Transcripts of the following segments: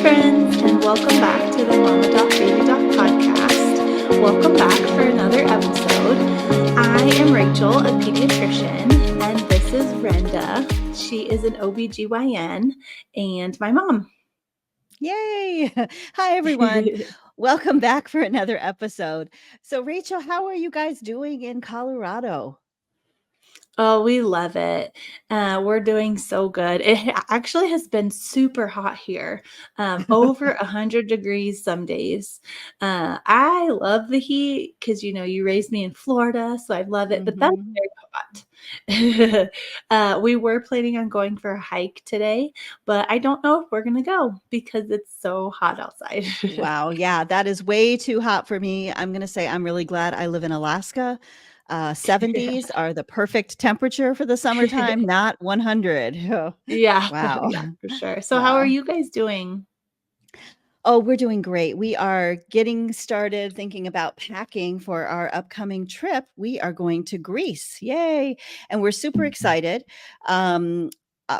friends, and welcome back to the Mama Doc Baby Doc podcast. Welcome back for another episode. I am Rachel, a pediatrician, and this is Brenda. She is an OBGYN and my mom. Yay! Hi, everyone. Welcome back for another episode. So, Rachel, how are you guys doing in Colorado? Oh, we love it. We're doing so good. It actually has been super hot here, over 100 degrees some days. I love the heat because, you raised me in Florida, so I love it, but that's Mhm. very hot. We were planning on going for a hike today, but I don't know if we're going to go because it's so hot outside. Wow, yeah, that is way too hot for me. I'm going to say I'm really glad I live in Alaska. 70s are the perfect temperature for the summertime, not 100. Yeah, Wow. yeah, for sure. So, how are Wow. you guys doing? Oh, we're doing great. We are getting started thinking about packing for our upcoming trip. We are going to Greece. Yay. And we're super excited. Um,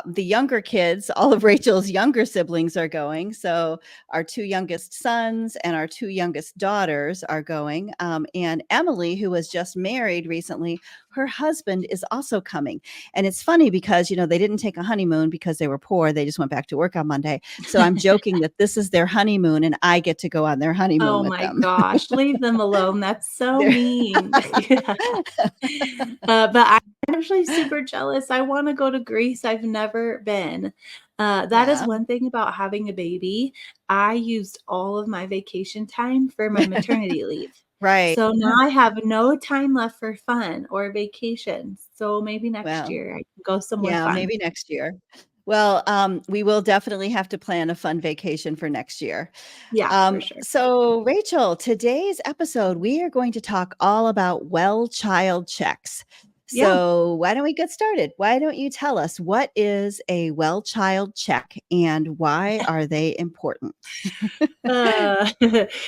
the younger kids, all of Rachel's younger siblings are going. So, our two youngest sons and our two youngest daughters are going. And Emily, who was just married recently, her husband is also coming. And it's funny because, they didn't take a honeymoon because they were poor. They just went back to work on Monday. So I'm joking that this is their honeymoon and I get to go on their honeymoon Oh with my them. gosh, leave them alone. That's so They're mean. Yeah. But I'm actually super jealous. I wanna go to Greece. I've never been. That is Yeah. one thing about having a baby. I used all of my vacation time for my maternity leave. Right. So now I have no time left for fun or vacations. So maybe next Well, year I can go somewhere yeah, fun. maybe next year. Well, we will definitely have to plan a fun vacation for next year. Yeah, for sure. So, Rachel, today's episode, we are going to talk all about well child checks. Yeah. So, why don't we get started? Why don't you tell us what is a well child check and why are they important? Uh,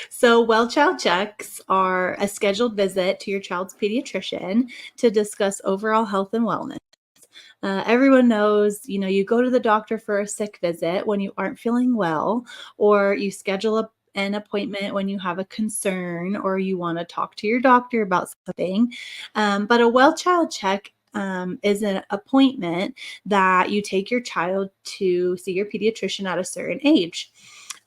so, well child checks are a scheduled visit to your child's pediatrician to discuss overall health and wellness. Everyone knows, you go to the doctor for a sick visit when you aren't feeling well, or you schedule an appointment when you have a concern or you want to talk to your doctor about something. But a well child check is an appointment that you take your child to see your pediatrician at a certain age.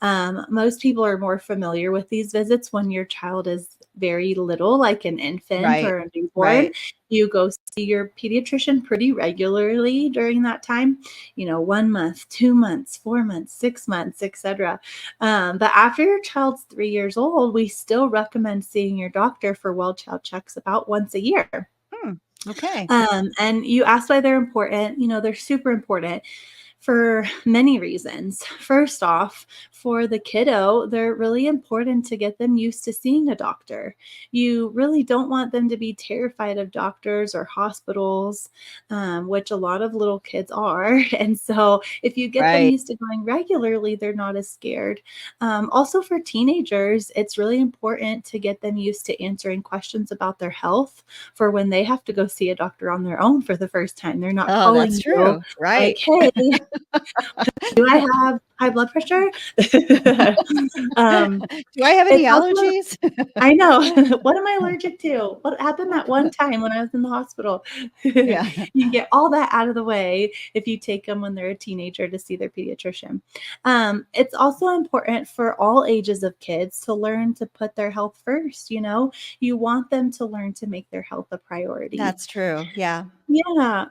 Most people are more familiar with these visits when your child is very little, like an infant Right. or a newborn. Right. You go see your pediatrician pretty regularly during that time, 1 month, 2 months, 4 months, 6 months, etc. But after your child's 3 years old, we still recommend seeing your doctor for well child checks about once a year. Hmm. Okay. And you asked why they're important. They're super important for many reasons. First off, for the kiddo, they're really important to get them used to seeing a doctor. You really don't want them to be terrified of doctors or hospitals, which a lot of little kids are. And so, if you get them Right. used to going regularly, they're not as scared. Also, for teenagers, it's really important to get them used to answering questions about their health for when they have to go see a doctor on their own for the first time. They're not Oh, that's calling you true. Right. like, "Hey, do I have high blood pressure?" Um, Do I have any it's also allergies? I know. What am I allergic to? What happened that one time when I was in the hospital? Yeah. You get all that out of the way if you take them when they're a teenager to see their pediatrician. It's also important for all ages of kids to learn to put their health first. You want them to learn to make their health a priority. That's true. Yeah. Yeah.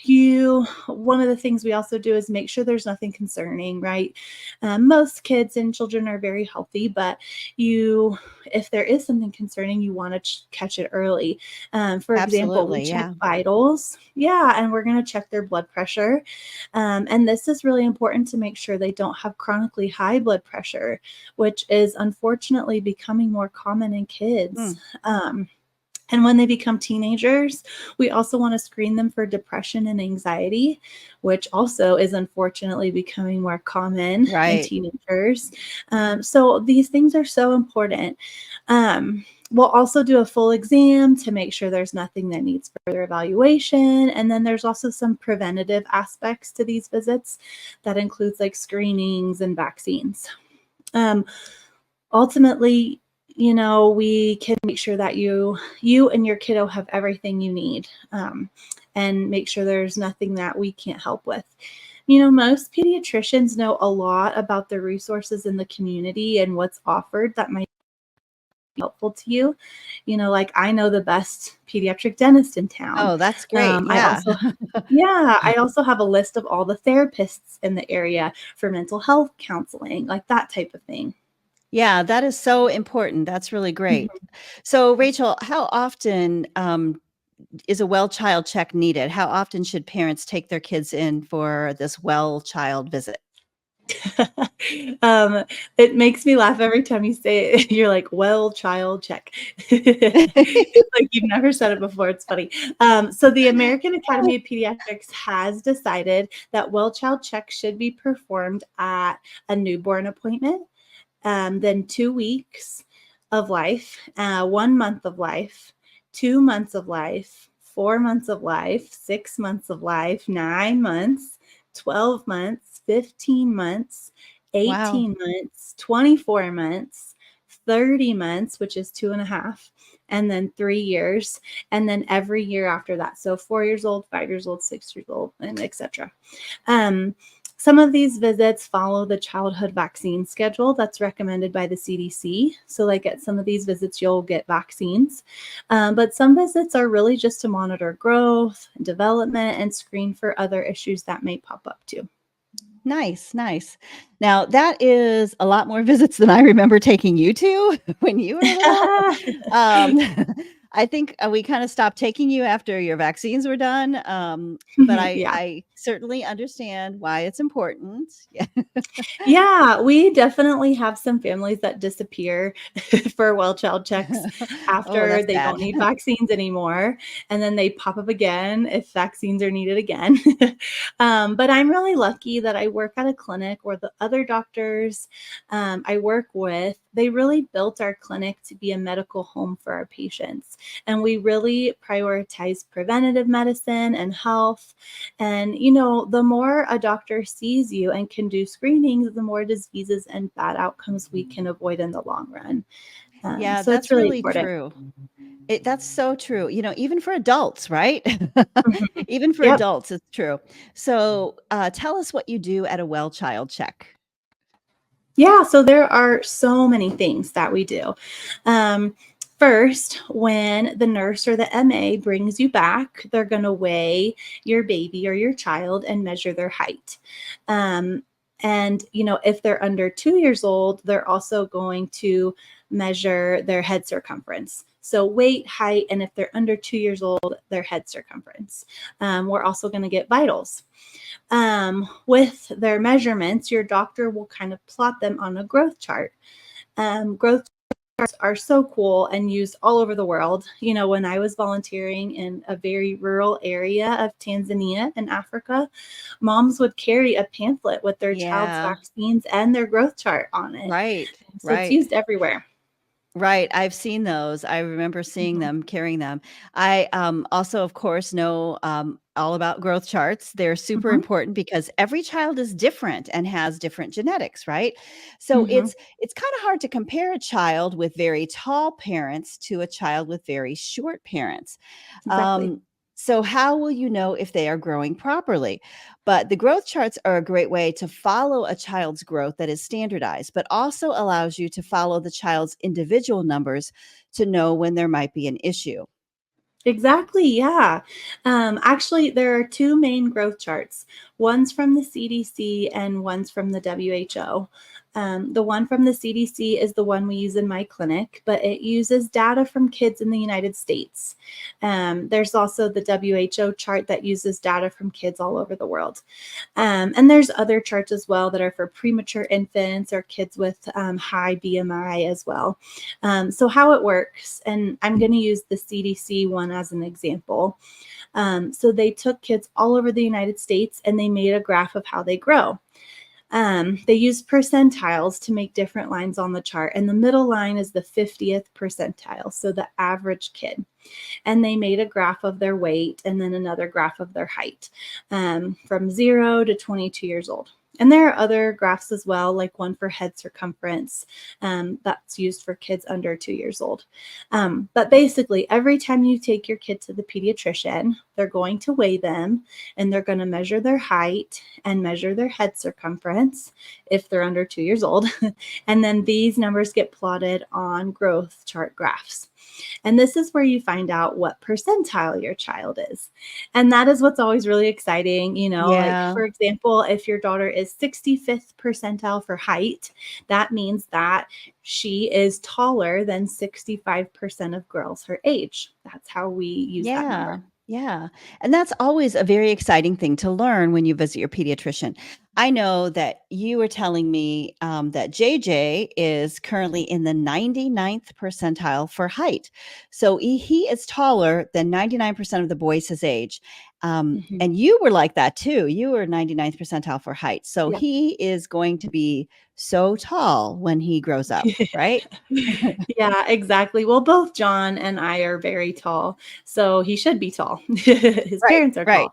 You One of the things we also do is make sure there's nothing concerning, right? Most kids and children are very healthy, but if there is something concerning, you want to catch it early. For example, we Absolutely. check Yeah. vitals. Yeah, and we're going to check their blood pressure. And this is really important to make sure they don't have chronically high blood pressure, which is unfortunately becoming more common in Hmm. kids. And when they become teenagers, we also want to screen them for depression and anxiety, which also is unfortunately becoming more common in Right. teenagers. So these things are so important. Um, We'll also do a full exam to make sure there's nothing that needs further evaluation. And then there's also some preventative aspects to these visits that includes like screenings and vaccines. Um, Ultimately, we can make sure that you and your kiddo have everything you need, and make sure there's nothing that we can't help with. Most pediatricians know a lot about the resources in the community and what's offered that might be helpful to you. Like I know the best pediatric dentist in town. Oh, that's great. I Yeah. also, yeah, I also have a list of all the therapists in the area for mental health counseling, like that type of thing. Yeah, that is so important. That's really great. Mhm. So, Rachel, how often is a well child check needed? How often should parents take their kids in for this well child visit? um, it makes me laugh every time you say it. You're like, well, child, check. It's like you've never said it before. It's funny. So the American Academy of Pediatrics has decided that well child check should be performed at a newborn appointment, then 2 weeks of life, 1 month of life, 2 months of life, 4 months of life, 6 months of life, 9 months, 12 months, 15 months, Wow. 18 months, 24 months, 30 months, which is 2.5, and then 3 years, and then every year after that. So 4 years old, 5 years old, 6 years old, and etc. Um, some of these visits follow the childhood vaccine schedule that's recommended by the CDC. So, like at some of these visits, you'll get vaccines. But some visits are really just to monitor growth, development, and screen for other issues that may pop up too. Nice, nice. Now, that is a lot more visits than I remember taking you to when you were little. Um, I think, we kinda stopped taking you after your vaccines were done, but I Yeah. I certainly understand why it's important. Yeah. Yeah, we definitely have some families that disappear for well child checks Oh, after that's they bad. don't need vaccines anymore, and then they pop up again if vaccines are needed again. But I'm really lucky that I work at a clinic where the other doctors I work with, they really built our clinic to be a medical home for our patients. And we really prioritize preventative medicine and health. And, the more a doctor sees you and can do screenings, the more diseases and bad outcomes we can avoid in the long run. Yeah, So it's that's really really important. true. That's so true, even for adults, right? Mhm. Even for Yep. adults, it's true. So, tell us what you do at a well child check. Yeah, so there are so many things that we do. Um, First, when the nurse or the MA brings you back, they're going to weigh your baby or your child and measure their height. And, if they're under 2 years old, they're also going to measure their head circumference. So, weight, height, and if they're under 2 years old, their head circumference. We're also going to get vitals. With their measurements, your doctor will kind of plot them on a growth chart. Growth charts are so cool and used all over the world. When I was volunteering in a very rural area of Tanzania in Africa, moms would carry a pamphlet with their child's Yeah, vaccines and their growth chart on it. right, So it's right. used everywhere. Right, I've seen those. I remember seeing Mhm. them, carrying them. I, also, of course, know, all about growth charts. They're super Mhm. important because every child is different and has different genetics, right? So Mhm. it's kinda hard to compare a child with very tall parents to a child with very short parents. Exactly. Um, so how will you know if they are growing properly? But the growth charts are a great way to follow a child's growth that is standardized, but also allows you to follow the child's individual numbers to know when there might be an issue. Exactly, yeah. Actually, there are two main growth charts. One's from the CDC and one's from the WHO. The one from the CDC is the one we use in my clinic, but it uses data from kids in the United States. There's also the WHO chart that uses data from kids all over the world. And there's other charts as well that are for premature infants or kids with high BMI as well. So, how it works, and I'm going to use the CDC one as an example. So, they took kids all over the United States and they made a graph of how they grow. They use percentiles to make different lines on the chart, and the middle line is the 50th percentile, so the average kid. And they made a graph of their weight and then another graph of their height from 0 to 22 years old. And there are other graphs as well, like one for head circumference that's used for kids under 2 years old. But basically, every time you take your kid to the pediatrician, they're going to weigh them and they're going to measure their height and measure their head circumference if they're under 2 years old. And then these numbers get plotted on growth chart graphs. And this is where you find out what percentile your child is. And that is what's always really exciting. Like Yeah. for example, if your daughter is 65th percentile for height, that means that she is taller than 65% of girls her age. That's how we use that Yeah. number. Yeah. And that's always a very exciting thing to learn when you visit your pediatrician. I know that you were telling me that JJ is currently in the 99th percentile for height. So he is taller than 99% of the boys his age. Mhm. And you were like that too. You were 99th percentile for height. So Yeah. he is going to be so tall when he grows up, right? Yeah, exactly. Well, both John and I are very tall, so he should be tall. His Right, parents are right.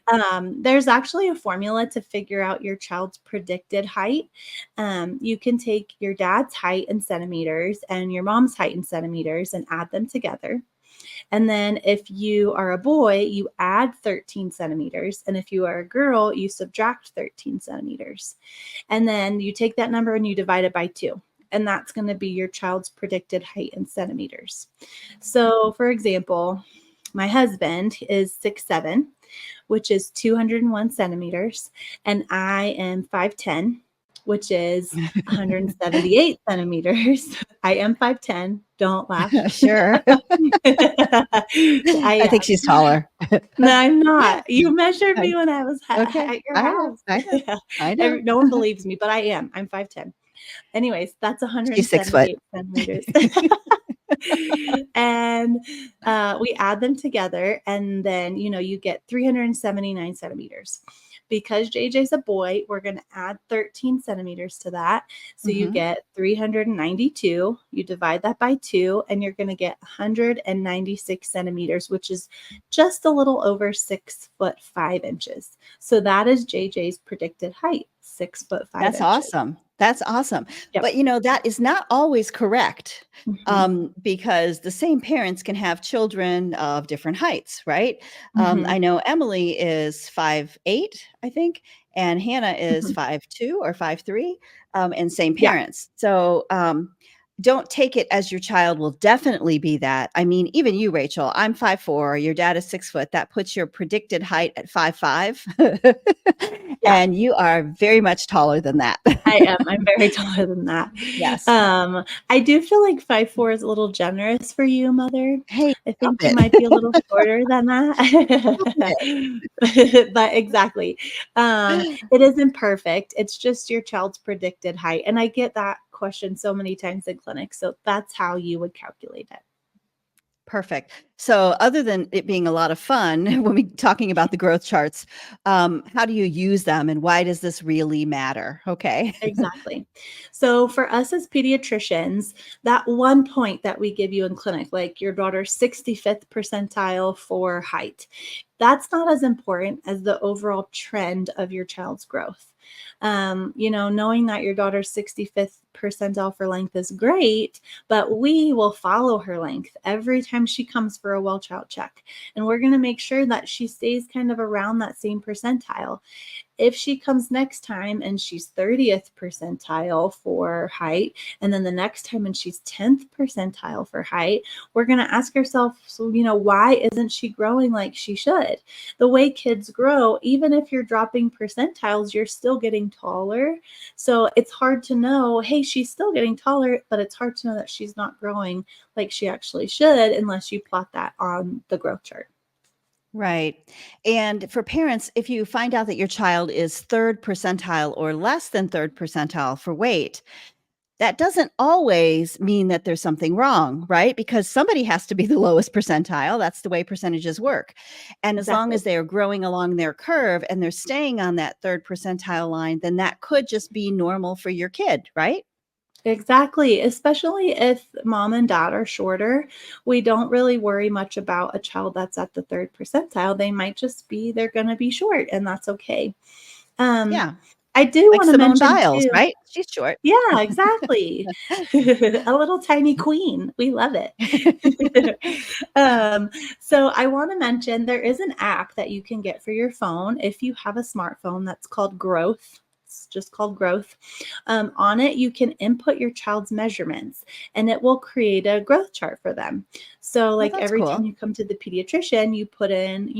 tall. There's actually a formula to figure out your child's predicted height. You can take your dad's height in centimeters and your mom's height in centimeters and add them together. And then if you are a boy, you add 13 centimeters. And if you are a girl, you subtract 13 centimeters. And then you take that number and you divide it by 2. And that's going to be your child's predicted height in centimeters. So, for example, my husband is 6'7", which is 201 centimeters, and I am 5'10", which is 178 centimeters. I am 5'10". Don't laugh. Sure. I I think she's taller. No, I'm not. You measured I me when I was Okay. at your I know, house. I know, I know. No one believes me, but I am. I'm 5'10". Anyways, that's She's 6 foot. 178 centimeters. And we add them together, and then you get 379 centimeters. Because JJ's a boy, we're going to add 13 centimeters to that. So you Mhm. get 392. You divide that by 2, and you're going to get 196 centimeters, which is just a little over 6'5". So that is JJ's predicted height, 6'5". That's awesome. That's awesome. Yep. But, that is not always correct, Hmm. because the same parents can have children of different heights, right? Hmm. I know Emily is 5'8", I think, and Hannah is Hmm. 5'2" or 5'3", and same Yeah. parents. So, don't take it as your child will definitely be that. I mean, even you, Rachel, I'm 5'4", your dad is 6 foot. That puts your predicted height at 5'5". Yeah. And you are very much taller than that. I am. I'm very taller than that. Yes. I do feel like 5'4" is a little generous for you, Mother. Hey, I stop think you it. might be a little shorter than Stop that. it. But exactly. It isn't perfect. It's just your child's predicted height. And I get that question so many times in clinic. So that's how you would calculate it. Perfect. So other than it being a lot of fun when we talking about the growth charts, how do you use them and why does this really matter? Okay. Exactly. So for us as pediatricians, that one point that we give you in clinic, like your daughter's 65th percentile for height, that's not as important as the overall trend of your child's growth. Knowing that your daughter's 65th percentile for length is great, but we will follow her length every time she comes for a well child check. And we're going to make sure that she stays kind of around that same percentile. If she comes next time and she's 30th percentile for height, and then the next time and she's 10th percentile for height, we're going to ask ourselves, so, why isn't she growing like she should? The way kids grow, even if you're dropping percentiles, you're still getting taller. So it's hard to know, hey, she's still getting taller, but it's hard to know that she's not growing like she actually should unless you plot that on the growth chart. Right. And for parents, if you find out that your child is third percentile or less than third percentile for weight, that doesn't always mean that there's something wrong, right? Because somebody has to be the lowest percentile. That's the way percentages work. And as long Exactly. as they are growing along their curve and they're staying on that third percentile line, then that could just be normal for your kid, right? Exactly, especially if mom and dad are shorter. We don't really worry much about a child that's at the third percentile. They might just be, they're going to be short, and that's okay. Um, Yeah. I do Like want to Simone mention Biles, too. right? She's short. Yeah, exactly. A little tiny queen. We love it. um, so I want to mention there is an app that you can get for your phone if you have a smartphone that's called Growth. It's just called Growth. On it, you can input your child's measurements and it will create a growth chart for them. So, Well, like that's every time cool. you come to the pediatrician, you put in,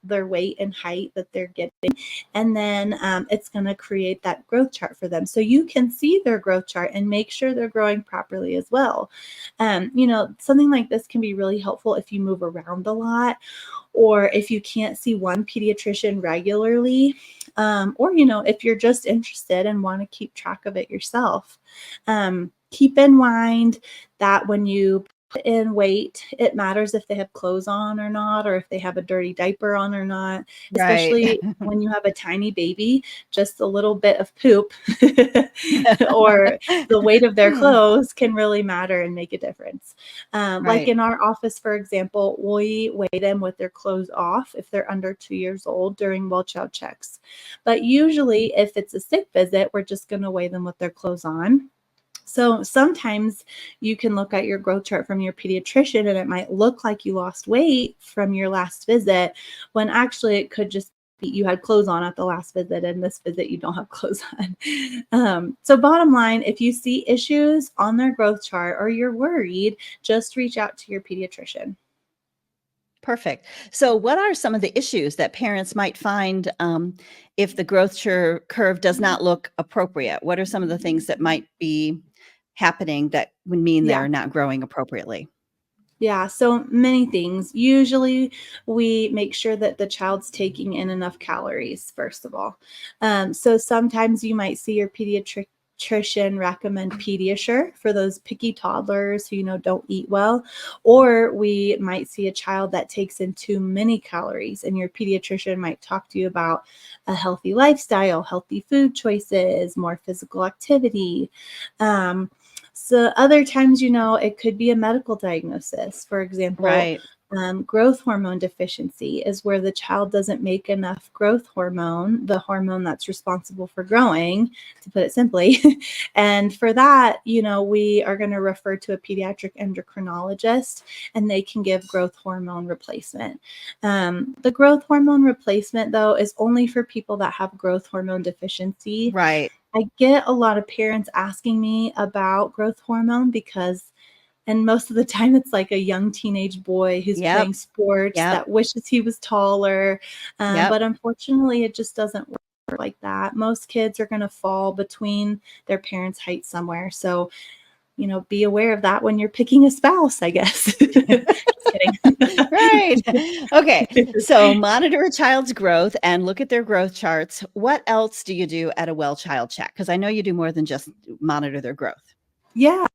their weight and height that they're getting, and then it's going to create that growth chart for them. So you can see their growth chart and make sure they're growing properly as well. Something like this can be really helpful if you move around a lot or if you can't see one pediatrician regularly, or if you're just interested and want to keep track of it yourself. Keep in mind that when you put in weight, it matters if they have clothes on or not, or if they have a dirty diaper on or not, Right. especially when you have a tiny baby. Just a little bit of poop or the weight of their clothes can really matter and make a difference. Like Right. in our office, for example, we weigh them with their clothes off if they're under 2 years old during well child checks. But usually, if it's a sick visit, we're just going to weigh them with their clothes on. So sometimes you can look at your growth chart from your pediatrician and it might look like you lost weight from your last visit when actually it could just be you had clothes on at the last visit and this visit you don't have clothes on. So bottom line, if you see issues on their growth chart or you're worried, just reach out to your pediatrician. Perfect. So, what are some of the issues that parents might find if the growth curve does not look appropriate? What are some of the things that might be happening that would mean Yeah. they're not growing appropriately? Yeah, so many things. Usually, we make sure that the child's taking in enough calories, first of all. So sometimes you might see your pediatrician recommend Pediasure for those picky toddlers who, don't eat well. Or we might see a child that takes in too many calories, and your pediatrician might talk to you about a healthy lifestyle, healthy food choices, more physical activity. Um, so other times, it could be a medical diagnosis. For example, Right. growth hormone deficiency is where the child doesn't make enough growth hormone, the hormone that's responsible for growing, to put it simply. And for that, we are going to refer to a pediatric endocrinologist and they can give growth hormone replacement. The growth hormone replacement, though, is only for people that have growth hormone deficiency. Right. I get a lot of parents asking me about growth hormone and most of the time it's like a young teenage boy who's Yep. playing sports Yep. that wishes he was taller. Yep. But unfortunately, it just doesn't work like that. Most kids are going to fall between their parents' height somewhere. So, be aware of that when you're picking a spouse, I guess. Just kidding. Right. Okay. So, monitor a child's growth and look at their growth charts. What else do you do at a well child check? Because I know you do more than just monitor their growth. Yeah.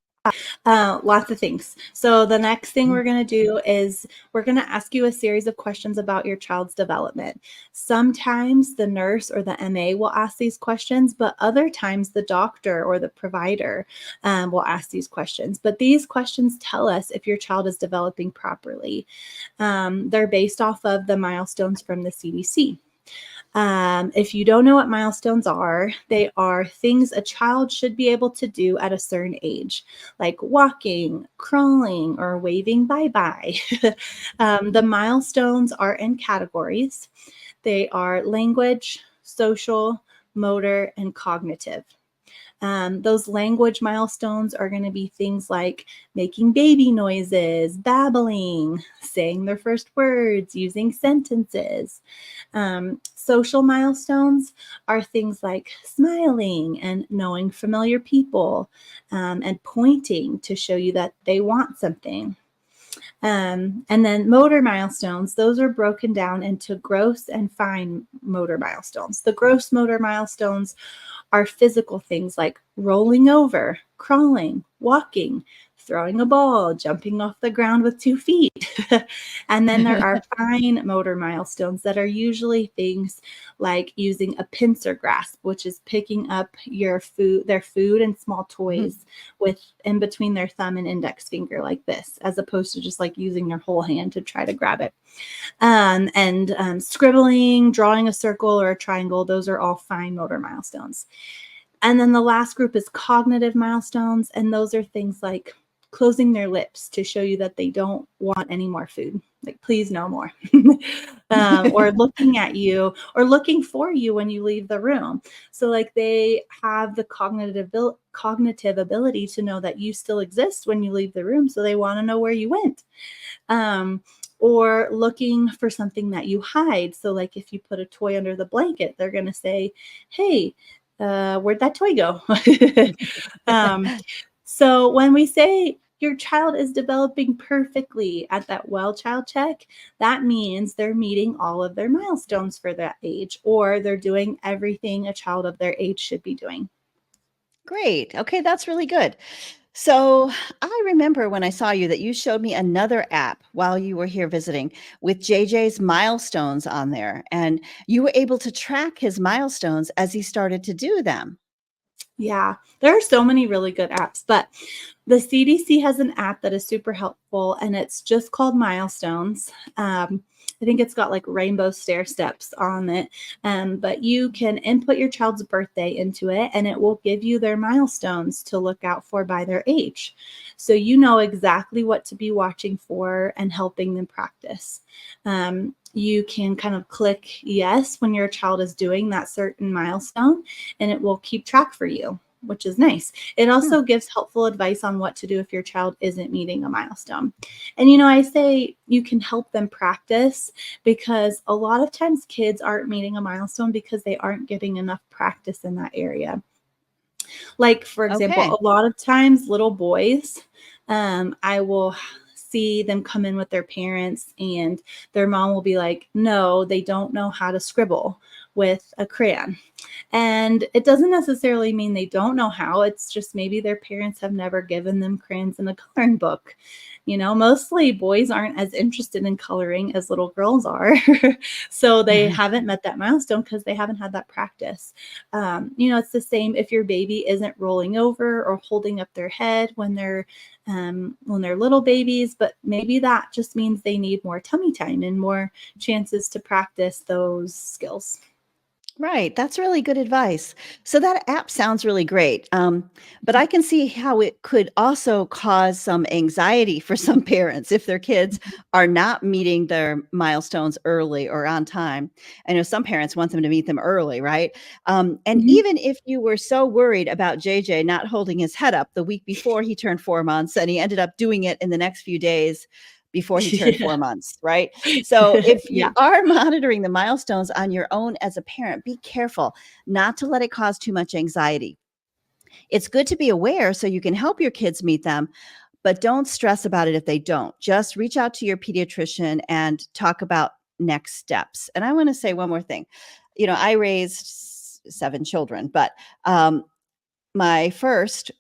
Lots of things. So the next thing Mhm. we're going to do is we're going to ask you a series of questions about your child's development. Sometimes the nurse or the MA will ask these questions, but other times the doctor or the provider will ask these questions. But these questions tell us if your child is developing properly. They're based off of the milestones from the CDC. If you don't know what milestones are, they are things a child should be able to do at a certain age, like walking, crawling, or waving bye bye. The milestones are in categories. They are language, social, motor, and cognitive. Those language milestones are going to be things like making baby noises, babbling, saying their first words, using sentences. Social milestones are things like smiling and knowing familiar people, and pointing to show you that they want something. And then motor milestones, those are broken down into gross and fine motor milestones. The gross motor milestones are physical things like rolling over, crawling, walking, throwing a ball, jumping off the ground with 2 feet. And then there are fine motor milestones that are usually things like using a pincer grasp, which is picking up their food and small toys with in between their thumb and index finger like this, as opposed to just like using their whole hand to try to grab it. And scribbling, drawing a circle or a triangle, those are all fine motor milestones. And then the last group is cognitive milestones, and those are things like closing their lips to show you that they don't want any more food, like please no more. Or looking at you or looking for you when you leave the room. So like they have the cognitive ability to know that you still exist when you leave the room, so they want to know where you went. Or looking for something that you hide. So like if you put a toy under the blanket, they're going to say, hey, where'd that toy go? So when we say your child is developing perfectly at that well child check, that means they're meeting all of their milestones for that age, or they're doing everything a child of their age should be doing. Great. Okay, that's really good. So I remember when I saw you that you showed me another app while you were here visiting with JJ's milestones on there, and you were able to track his milestones as he started to do them. Yeah, there are so many really good apps, but the CDC has an app that is super helpful, and it's just called Milestones. I think it's got like rainbow stair steps on it, but you can input your child's birthday into it, and it will give you their milestones to look out for by their age. So you know exactly what to be watching for and helping them practice. You can kind of click yes when your child is doing that certain milestone, and it will keep track for you, which is nice. It Hmm. also gives helpful advice on what to do if your child isn't meeting a milestone. And, you know, I say you can help them practice because a lot of times kids aren't meeting a milestone because they aren't getting enough practice in that area. Like, for example, Okay. a lot of times little boys, I will see them come in with their parents and their mom will be like, no, they don't know how to scribble with a crayon. And it doesn't necessarily mean they don't know how. It's just maybe their parents have never given them crayons in a coloring book. You know, mostly boys aren't as interested in coloring as little girls are. So they haven't met that milestone because they haven't had that practice. You know, it's the same if your baby isn't rolling over or holding up their head when they're little babies, but maybe that just means they need more tummy time and more chances to practice those skills. Right. That's really good advice. So that app sounds really great. But I can see how it could also cause some anxiety for some parents if their kids are not meeting their milestones early or on time. I know some parents want them to meet them early, right? And Mhm. even if you were so worried about JJ not holding his head up the week before he turned 4 months and he ended up doing it in the next few days before he turned Yeah. 4 months, right? So if you Yeah. are monitoring the milestones on your own as a parent, be careful not to let it cause too much anxiety. It's good to be aware so you can help your kids meet them, but don't stress about it if they don't. Just reach out to your pediatrician and talk about next steps. And I want to say one more thing. You know, I raised 7 children, but my first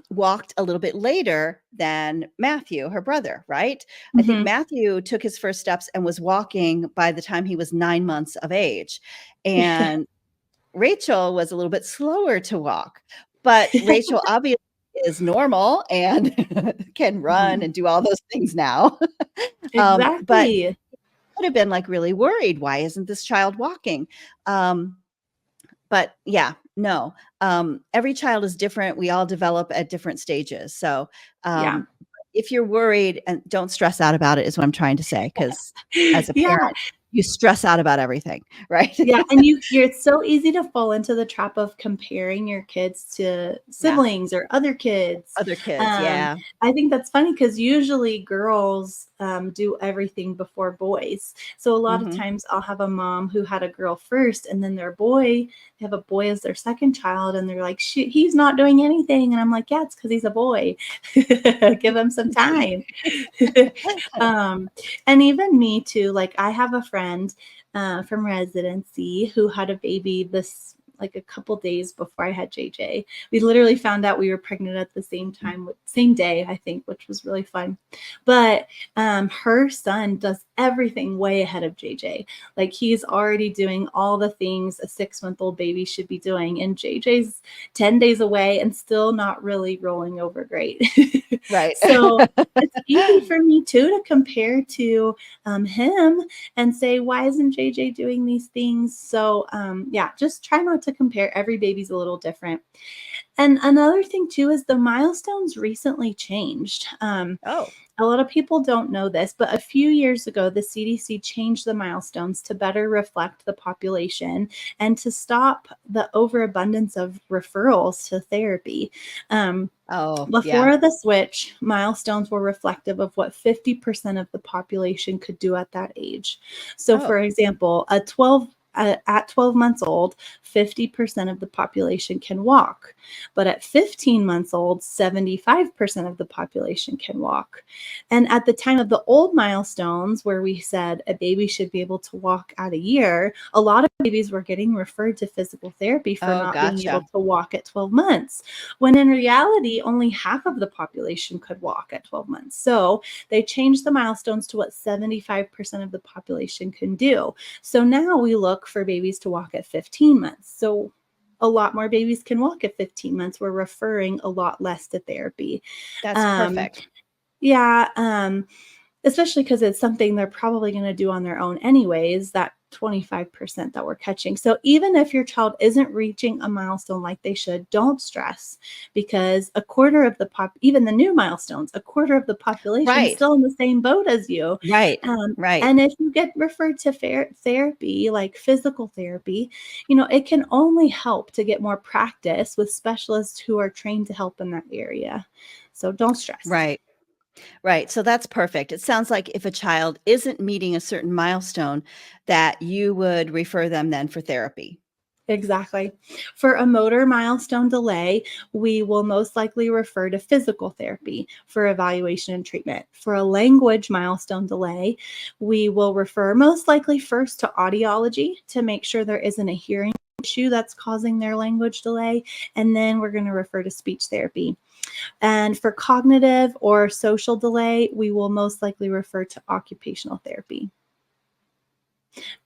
walked a little bit later than Matthew, her brother, right? I think Mhm. Matthew took his first steps and was walking by the time he was 9 months of age. And Rachel was a little bit slower to walk, but Rachel obviously is normal and can run Mhm. and do all those things now. But Exactly. would have been like really worried. Why isn't this child walking? Um, but yeah, no, every child is different. We all develop at different stages. So, Yeah. if you're worried and don't stress out about it is what I'm trying to say. Because as a Yeah. parent. you stress out about everything, right? Yeah, and it's so easy to fall into the trap of comparing your kids to Yeah. siblings or other kids. Other kids, Um, yeah. I think that's funny because usually girls do everything before boys. So a lot of Mhm. times I'll have a mom who had a girl first, and then they have a boy as their second child, and they're like, "Shoot, he's not doing anything," and I'm like, "Yeah, it's because he's a boy. Give him some time." um, and even me too. Like I have a friend from residency who had a baby this like a couple days before I had JJ. We literally found out we were pregnant at the same time, same day, I think, which was really fun. But her son does everything way ahead of JJ. Like he's already doing all the things a 6-month-old baby should be doing. And JJ's 10 days away and still not really rolling over great. Right. So it's easy for me too to compare to him and say, why isn't JJ doing these things? So, yeah, just try not to compare. Every baby's a little different. And another thing too is the milestones recently changed. Oh. A lot of people don't know this, but a few years ago, the CDC changed the milestones to better reflect the population and to stop the overabundance of referrals to therapy. Oh, yeah. Before the switch, milestones were reflective of what 50% of the population could do at that age. So, for Oh. example, at 12 months old, 50% of the population can walk. But at 15 months old, 75% of the population can walk. And at the time of the old milestones, where we said a baby should be able to walk at a year, a lot of babies were getting referred to physical therapy for Oh, not being able gotcha. to walk at 12 months, when in reality, only half of the population could walk at 12 months. So they changed the milestones to what 75% of the population can do. So now we look for babies to walk at 15 months. So a lot more babies can walk at 15 months. We're referring a lot less to therapy. That's Um, perfect. yeah, especially because it's something they're probably going to do on their own anyways, that 25% that we're catching. So even if your child isn't reaching a milestone like they should, don't stress, because a quarter of even the new milestones, a quarter of the population is Right. still in the same boat as you. Right. Um, Right. and if you get referred to therapy, like physical therapy, it can only help to get more practice with specialists who are trained to help in that area. So don't stress. Right. Right. So that's perfect. It sounds like if a child isn't meeting a certain milestone, that you would refer them then for therapy. Exactly. For a motor milestone delay, we will most likely refer to physical therapy for evaluation and treatment. For a language milestone delay, we will refer most likely first to audiology to make sure there isn't a hearing issue that's causing their language delay. And then we're going to refer to speech therapy. And for cognitive or social delay, we will most likely refer to occupational therapy.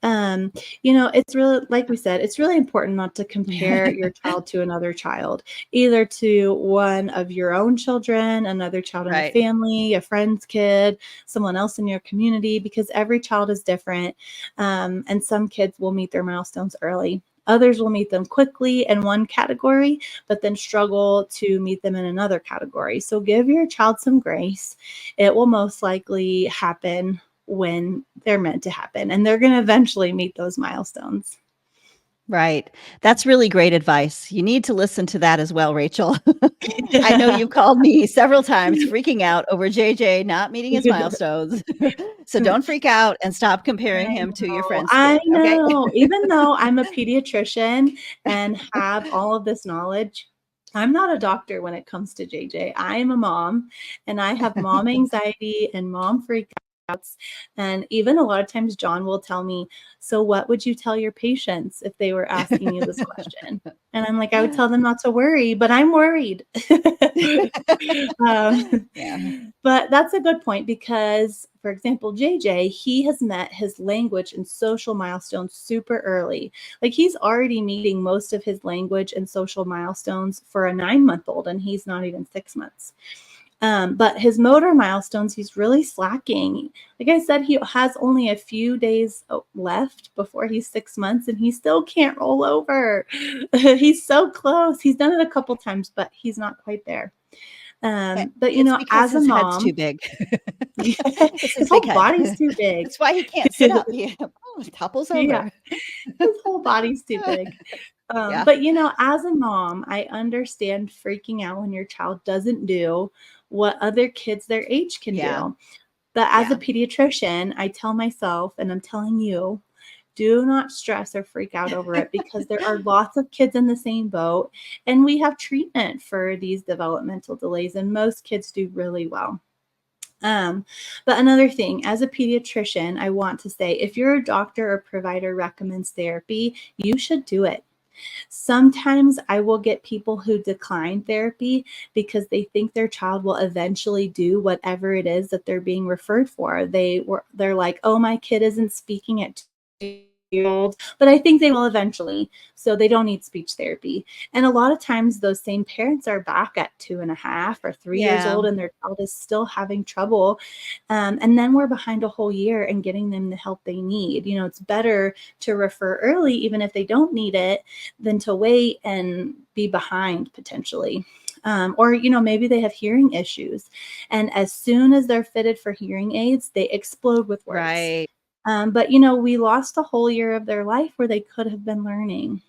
Um, it's really, like we said, it's really important not to compare your child to another child, either to one of your own children, another child in the Right. family, a friend's kid, someone else in your community, because every child is different. And some kids will meet their milestones early. Others will meet them quickly in one category, but then struggle to meet them in another category. So give your child some grace. It will most likely happen when they're meant to happen, and they're going to eventually meet those milestones. Right. That's really great advice. You need to listen to that as well, Rachel. I know Yeah. you've called me several times freaking out over JJ not meeting his milestones. So don't freak out and stop comparing I him to your know. friend's I kid. Okay. know. Even though I'm a pediatrician and have all of this knowledge, I'm not a doctor when it comes to JJ. I am a mom, and I have mom anxiety and mom freakouts. And even a lot of times, John will tell me, "So, what would you tell your patients if they were asking you this question?" And I'm like, "I would tell them not to worry, but I'm worried." um, Yeah. but that's a good point because, for example, JJ, he has met his language and social milestones super early. Like he's already meeting most of his language and social milestones for a 9-month old, and he's not even 6 months. But his motor milestones, he's really slacking. Like I said, he has only a few days left before he's 6 months, and he still can't roll over. He's so close. He's done it a couple times, but he's not quite there. But It's because as a his head's too mom, big. It's his his big whole head. body's too big. That's why he can't sit up. He topples Yeah, over. his whole body's too big. Yeah, But as a mom, I understand freaking out when your child doesn't do what other kids their age can yeah, do. But as a yeah. pediatrician, I tell myself, and I'm telling you, do not stress or freak out over it because there are lots of kids in the same boat, and we have treatment for these developmental delays, and most kids do really well. Um, but another thing, as a pediatrician, I want to say if your doctor or provider recommends therapy, you should do it. Sometimes I will get people who decline therapy because they think their child will eventually do whatever it is that they're being referred for. They're like, "Oh, my kid isn't speaking at 2 years old, but I think they will eventually, so they don't need speech therapy." And a lot of times those same parents are back at 2.5 or 3 years Yeah, old and their child is still having trouble. And then we're behind a whole year and getting them the help they need. It's better to refer early, even if they don't need it, than to wait and be behind potentially. Or maybe they have hearing issues, and as soon as they're fitted for hearing aids, they explode with words. right. But we lost a whole year of their life where they could have been learning.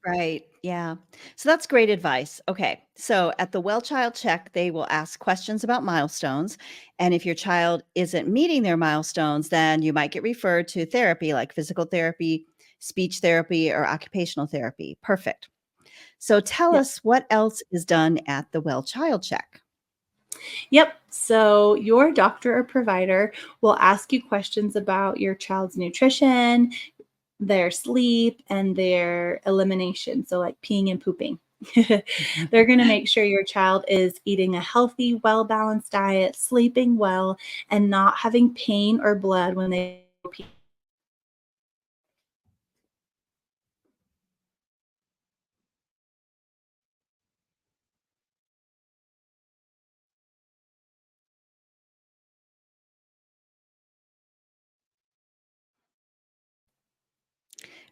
Right. Yeah. So that's great advice. Okay. So at the Well Child Check, they will ask questions about milestones. And if your child isn't meeting their milestones, then you might get referred to therapy like physical therapy, speech therapy, or occupational therapy. Perfect. So tell Yeah. us what else is done at the Well Child Check. Yep. So your doctor or provider will ask you questions about your child's nutrition, their sleep, and their elimination. So, like peeing and pooping. They're going to make sure your child is eating a healthy, well balanced diet, sleeping well, and not having pain or blood when they pee.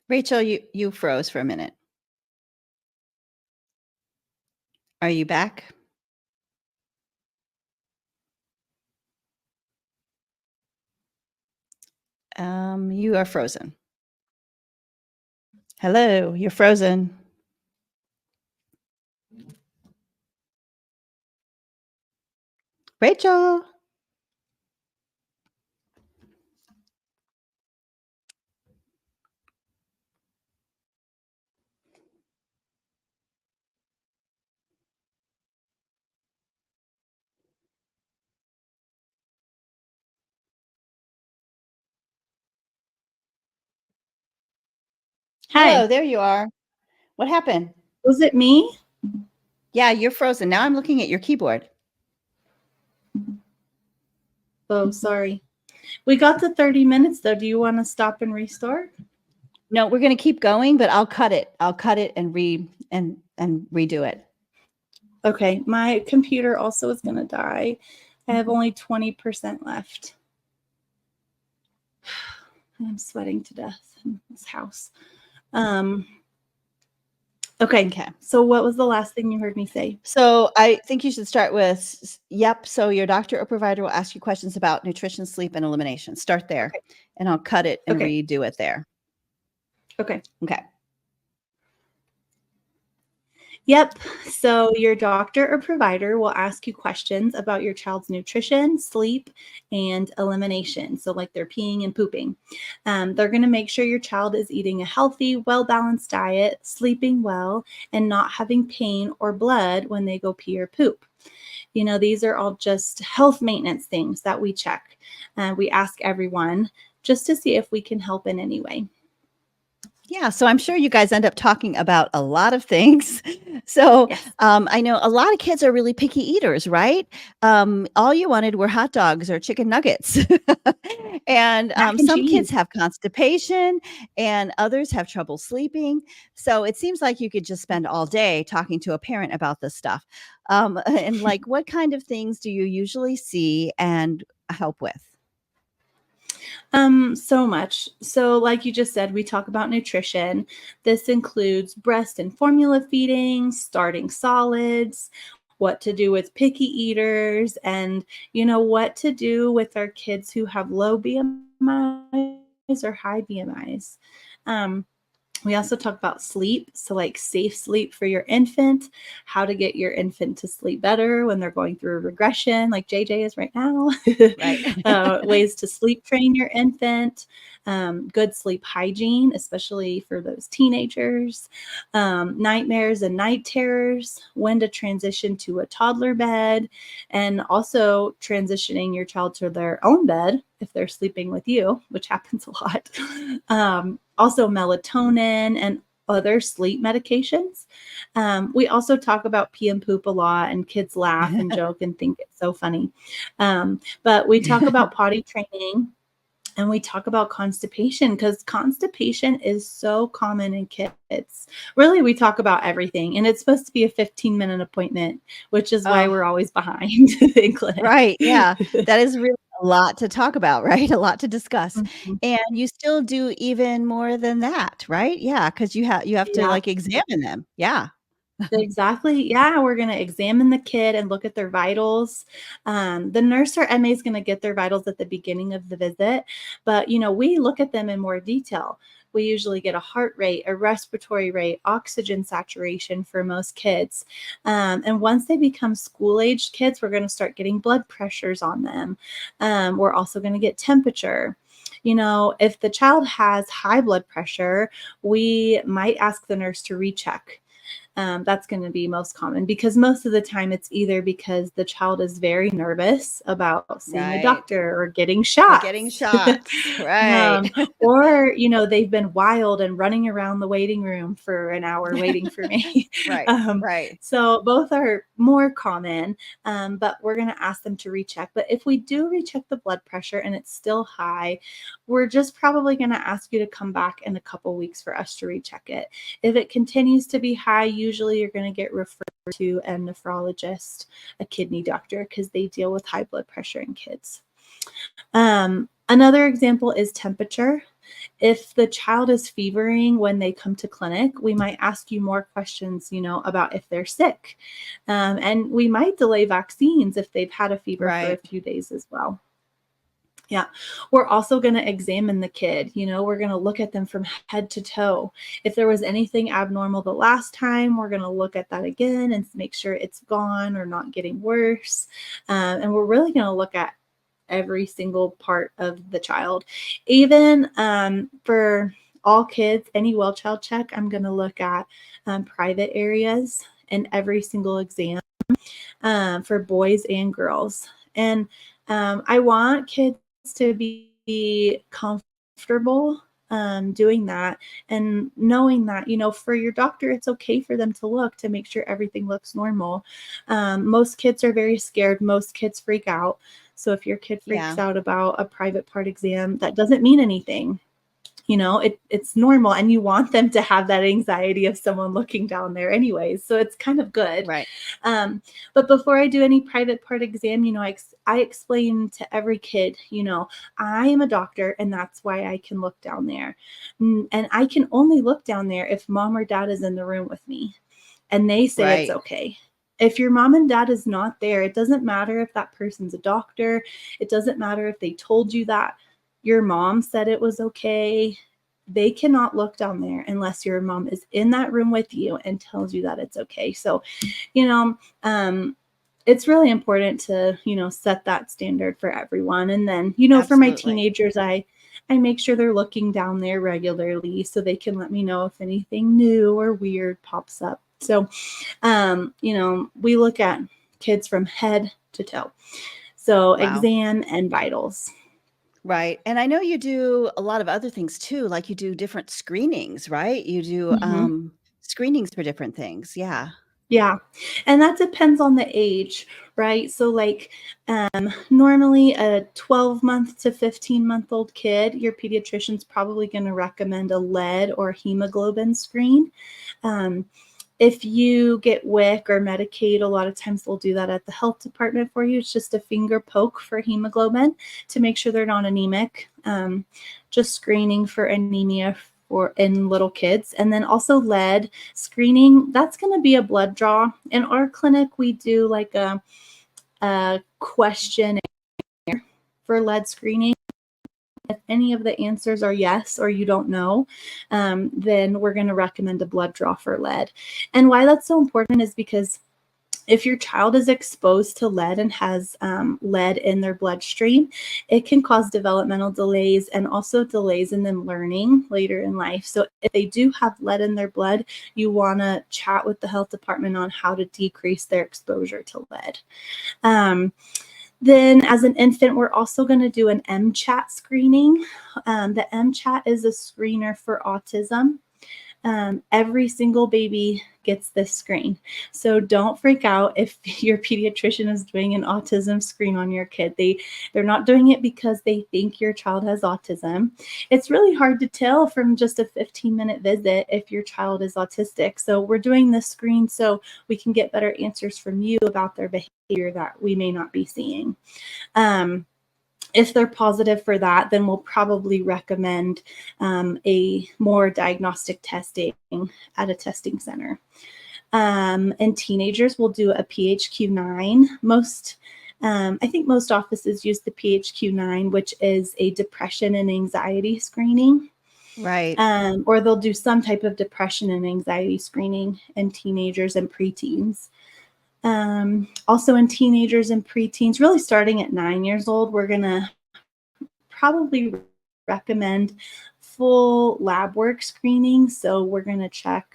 Rachel, you froze for a minute. Are you back? You are frozen. Hello, you're frozen. Rachel. Hi, Hello, there you are. What happened? was it me? Yeah, you're frozen. Now I'm looking at your keyboard. Oh, sorry. We got to 30 minutes though. Do you want to stop and restart? No, we're going to keep going, but I'll cut it. I'll cut it and and redo it. Okay, my computer also is going to die. I have only 20% left. I'm sweating to death in this house. Um, okay, Okay. so what was the last thing you heard me say? So I think you should start with yep. So your doctor or provider will ask you questions about nutrition, sleep, and elimination. Start there, Okay, and I'll cut it and okay, redo it there. okay. Okay. Yep. So your doctor or provider will ask you questions about your child's nutrition, sleep, and elimination. So, like they're peeing and pooping. They're going to make sure your child is eating a healthy, well balanced diet, sleeping well, and not having pain or blood when they go pee or poop. These are all just health maintenance things that we check. We ask everyone just to see if we can help in any way. Yeah, so I'm sure you guys end up talking about a lot of things. So Yes. I know a lot of kids are really picky eaters, right? All you wanted were hot dogs or chicken nuggets. And Mac and some cheese. kids have constipation and others have trouble sleeping. So it seems like you could just spend all day talking to a parent about this stuff. And like, what kind of things do you usually see and help with? So much. So, like you just said, we talk about nutrition. This includes breast and formula feeding, starting solids. what to do with picky eaters, and, what to do with our kids who have low BMIs or high BMIs. Um, we also talk about sleep. So, like safe sleep for your infant, how to get your infant to sleep better when they're going through a regression, like JJ is right now, Right. ways to sleep train your infant, good sleep hygiene, especially for those teenagers, nightmares and night terrors, when to transition to a toddler bed, and also transitioning your child to their own bed if they're sleeping with you, which happens a lot. Also melatonin and other sleep medications. We also talk about pee and poop a lot, and kids laugh and joke and think it's so funny. But we talk about potty training, and we talk about constipation, because constipation is so common in kids. Really, we talk about everything, and it's supposed to be a 15-minute appointment, which is why Oh, we're always behind in clinic. right. Yeah. That is really a lot to talk about, right? A lot to discuss. Mhm. And you still do even more than that, right? Yeah, because you have to Yeah. like examine them. Yeah. Exactly. Yeah, we're going to examine the kid and look at their vitals. The nurse or MA is going to get their vitals at the beginning of the visit, but we look at them in more detail. We usually get a heart rate, a respiratory rate, oxygen saturation for most kids. And once they become school-aged kids, we're going to start getting blood pressures on them. We're also going to get temperature. If the child has high blood pressure, we might ask the nurse to recheck. That's going to be most common, because most of the time it's either because the child is very nervous about seeing a Right. doctor or getting Or getting shots. shots. Right. Or, they've been wild and running around the waiting room for an hour waiting for me. Right. um, Right. so both are more common, but we're going to ask them to recheck. But if we do recheck the blood pressure and it's still high, we're just probably going to ask you to come back in a couple weeks for us to recheck it. If it continues to be high, usually you're going to get referred to a nephrologist, a kidney doctor, because they deal with high blood pressure in kids. Another example is temperature. If the child is fevering when they come to clinic, we might ask you more questions, about if they're sick. And we might delay vaccines if they've had a fever for a Right. few days as well. Yeah. We're also going to examine the kid. We're going to look at them from head to toe. If there was anything abnormal the last time, we're going to look at that again and make sure it's gone or not getting worse. And we're really going to look at every single part of the child. Even for all kids, any well child check, I'm going to look at private areas in every single exam, for boys and girls. And I want kids to be comfortable doing that, and knowing that, for your doctor, it's okay for them to look to make sure everything looks normal. Most kids are very scared. Most kids freak out. So if your kid freaks Yeah. out about a private part exam, that doesn't mean anything. It's normal, and you want them to have that anxiety of someone looking down there anyways. So it's kind of good. Right. Um, but before I do any private part exam, I explain to every kid, I am a doctor, and that's why I can look down there. And I can only look down there if mom or dad is in the room with me and they say it's Right. okay. If your mom and dad is not there, it doesn't matter if that person's a doctor. It doesn't matter if they told you that your mom said it was okay. They cannot look down there unless your mom is in that room with you and tells you that it's okay. So, you know, um, it's really important to, set that standard for everyone. And then, for my Absolutely. teenagers, I make sure they're looking down there regularly so they can let me know if anything new or weird pops up. So, we look at kids from head to toe. So Wow. exam and vitals. Right. And I know you do a lot of other things too, like you do different screenings, right? You do Mhm. screenings for different things. Yeah. Yeah. And that depends on the age, right? So like normally a 12-month to 15-month-old kid, your pediatrician's probably going to recommend a lead or hemoglobin screen. Um, if you get WIC or Medicaid, a lot of times they'll do that at the health department for you. It's just a finger poke for hemoglobin to make sure they're not anemic. Just screening for anemia or in little kids. And then also lead screening, that's going to be a blood draw. In our clinic, we do like a question for lead screening. If any of the answers are yes or you don't know, then we're going to recommend a blood draw for lead. And why that's so important is because if your child is exposed to lead and has lead in their bloodstream, it can cause developmental delays and also delays in them learning later in life. So if they do have lead in their blood, you want to chat with the health department on how to decrease their exposure to lead. Then as an infant, we're also going to do an MCHAT screening. The MCHAT is a screener for autism. Every single baby gets this screen. So don't freak out if your pediatrician is doing an autism screen on your kid. They're not doing it because they think your child has autism. It's really hard to tell from just a 15-minute visit if your child is autistic. So we're doing this screen so we can get better answers from you about their behavior that we may not be seeing. If they're positive for that, then we'll probably recommend a more diagnostic testing at a testing center. And teenagers will do a PHQ-9. I think most offices use the PHQ-9, which is a depression and anxiety screening. Right. Or they'll do some type of depression and anxiety screening in teenagers and preteens. Also in teenagers and preteens, really starting at 9 years old, we're going to probably recommend full lab work screening. So we're going to check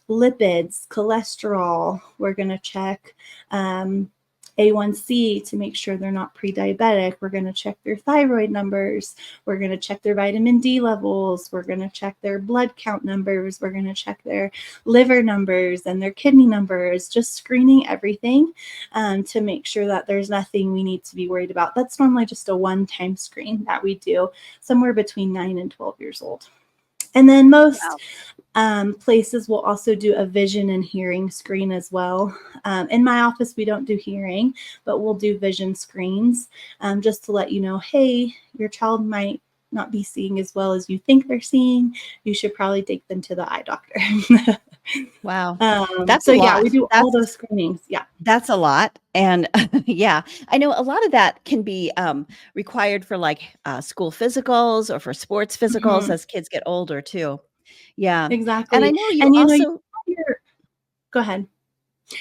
lipids, cholesterol. We're going to check A1C to make sure they're not pre-diabetic. We're going to check their thyroid numbers. We're going to check their vitamin D levels. We're going to check their blood count numbers. We're going to check their liver numbers and their kidney numbers, just screening everything to make sure that there's nothing we need to be worried about. That's normally just a one-time screen that we do somewhere between 9 and 12 years old. And then most places will also do a vision and hearing screen as well. In my office, we don't do hearing, but we'll do vision screens just to let you know, hey, your child might not be seeing as well as you think they're seeing. You should probably take them to the eye doctor. Wow. That's so yeah, we do all those screenings. Yeah. That's a lot. And yeah, I know a lot of that can be required for like school physicals or for sports physicals as kids get older too. Yeah. Exactly. And I know you and also, go ahead.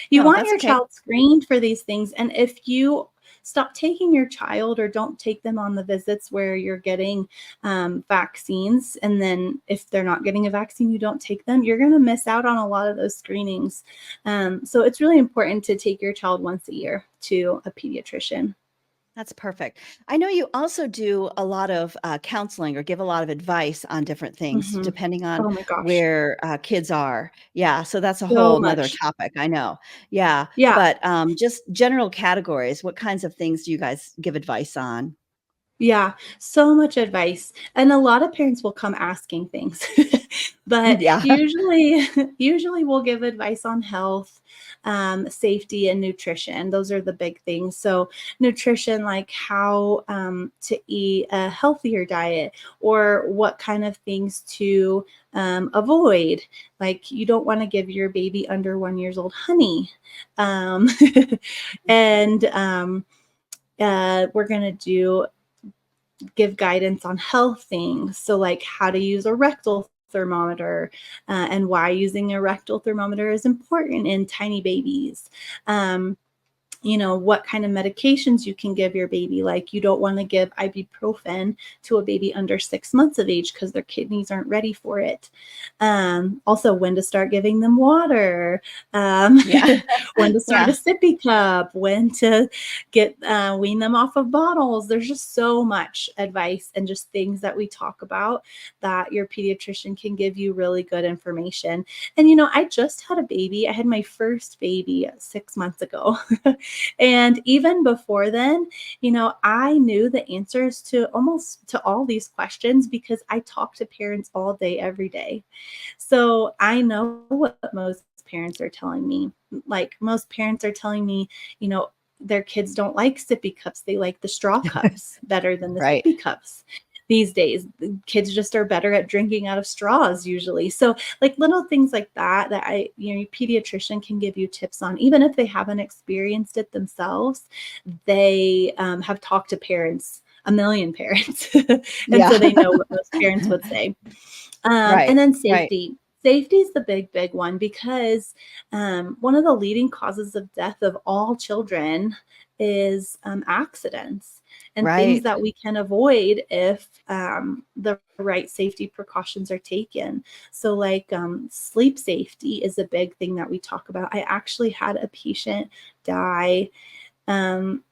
You no, want that's your okay. child screened for these things. And if you stop taking your child or don't take them on the visits where you're getting vaccines, and then if they're not getting a vaccine, you don't take them, you're going to miss out on a lot of those screenings. So it's really important to take your child once a year to a pediatrician. That's perfect. I know you also do a lot of counseling or give a lot of advice on different things Mm-hmm. depending on Oh my gosh. where kids are. Yeah. So that's a So whole nother much. topic. I know. Yeah. Yeah. But just general categories, what kinds of things do you guys give advice on? Yeah, so much advice. And a lot of parents will come asking things. But Yeah. usually we'll give advice on health, safety, and nutrition. Those are the big things. So nutrition, like how to eat a healthier diet or what kind of things to avoid. Like you don't want to give your baby under 1 year old honey. And we're going to give guidance on health things. So like how to use a rectal thermometer and why using a rectal thermometer is important in tiny babies. What kind of medications you can give your baby. Like you don't want to give ibuprofen to a baby under 6 months of age because their kidneys aren't ready for it. Also when to start giving them water, when to start a sippy cup, when to wean them off of bottles. There's just so much advice and just things that we talk about that your pediatrician can give you really good information. And, I just had a baby. I had my first baby 6 months ago. And even before then, I knew the answers to all these questions because I talk to parents all day, every day. So I know what most parents are telling me. Like most parents are telling me, their kids don't like sippy cups. They like the straw cups better than the Right. sippy cups. these days. The kids just are better at drinking out of straws usually. So like little things like that your pediatrician can give you tips on, even if they haven't experienced it themselves. They have talked to parents, a million parents, and so Yeah. they know what most parents would say. And Right. then Right. safety. Safety is the big one because one of the leading causes of death of all children is accidents and things Right. that we can avoid if the right safety precautions are taken. So, like sleep safety is a big thing that we talk about. I actually had a patient die um,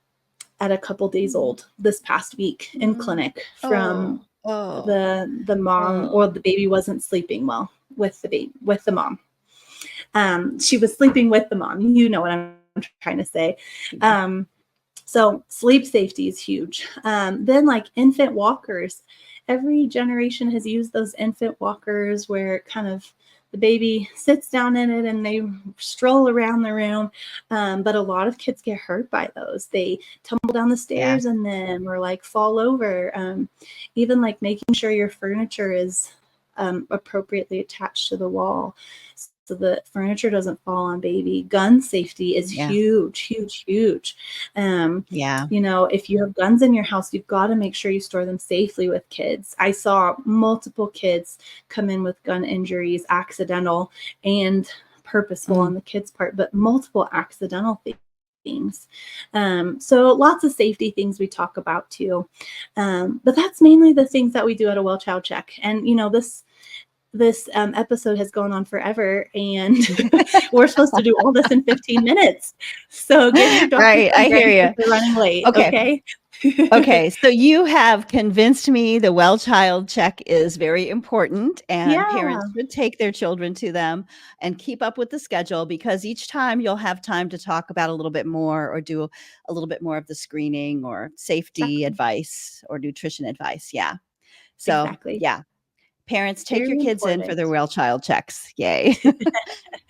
at a couple days old this past week in Mm. clinic from Oh. Oh. the mom, or Oh. the baby wasn't sleeping well with the mom. She was sleeping with the mom. You know what I'm trying to say. Um, so sleep safety is huge. Then like infant walkers, every generation has used those infant walkers where kind of the baby sits down in it and they stroll around the room. But a lot of kids get hurt by those. They tumble down the Yeah. stairs and then or like fall over. Even like making sure your furniture is appropriately attached to the wall so the furniture doesn't fall on baby. Gun safety is Yeah. huge. Yeah. If you have guns in your house, you've got to make sure you store them safely with kids. I saw multiple kids come in with gun injuries, accidental and purposeful on Mm. the kids' part, but multiple accidental things. So lots of safety things we talk about too. But that's mainly the things that we do at a Well Child Check. And this episode has gone on forever, and we're supposed to do all this in 15 minutes. So get your doctor Right. I card hear ready because you. we're running late. Okay. Okay. Okay, so you have convinced me the Well Child Check is very important, and Yeah, parents should take their children to them and keep up with the schedule, because each time you'll have time to talk about a little bit more or do a little bit more of the screening or safety exactly. advice or nutrition advice. Yeah. So, Exactly. yeah, parents, take your Very kids in for important. their Well Child Checks. Yay.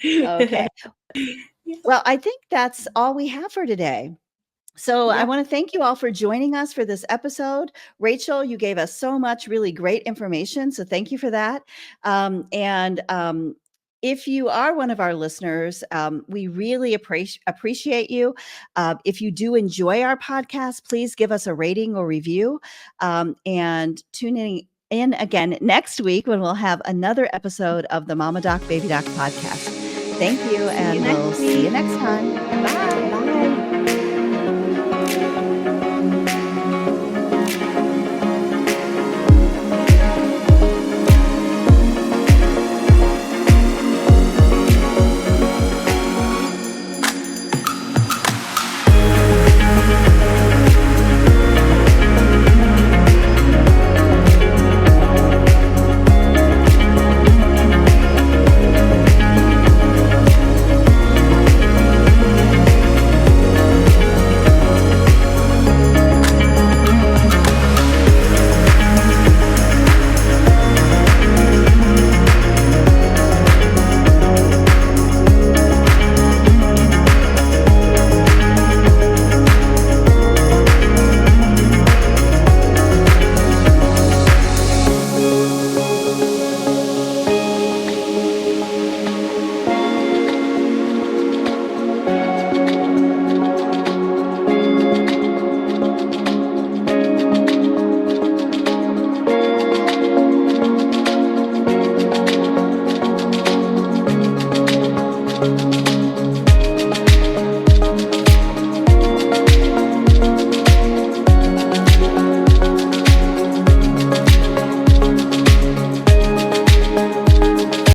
Okay. Yeah. Well, I think that's all we have for today. So I Yep. want to thank you all for joining us for this episode. Rachel, you gave us so much really great information. So thank you for that. And if you are one of our listeners, we really appreciate you. If you do enjoy our podcast, please give us a rating or review, and tune in again next week when we'll have another episode of the Mama Doc Baby Doc podcast. Thank you, See you and we'll next see you week. next time. Bye. Bye.